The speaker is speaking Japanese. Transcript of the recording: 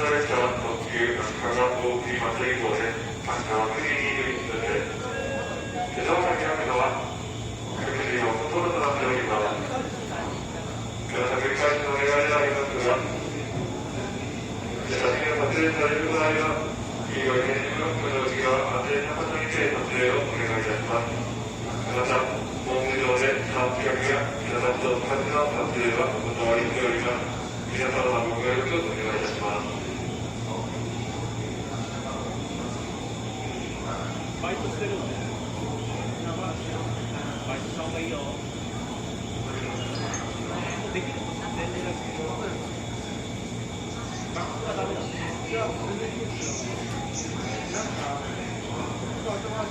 の列車は特急秋田大栗松以降で、秋田は9時21分です。手錠が開くのは9時のほとんどとなっております。皆さん繰り返しのお願いでありますが、写真が撮影される場合は、黄色い電子ブロックの内側、安全な場所にて撮影をお願いいたします。また、ホーム上で三脚や人たちと同じの撮影はお断りしております。皆様のご協力をお願いいたします。バイトしてるのね。バイトした方がいいよ。できる全然だけど。バックはダメだね。じゃあ、全然いいですよ。なんか、頭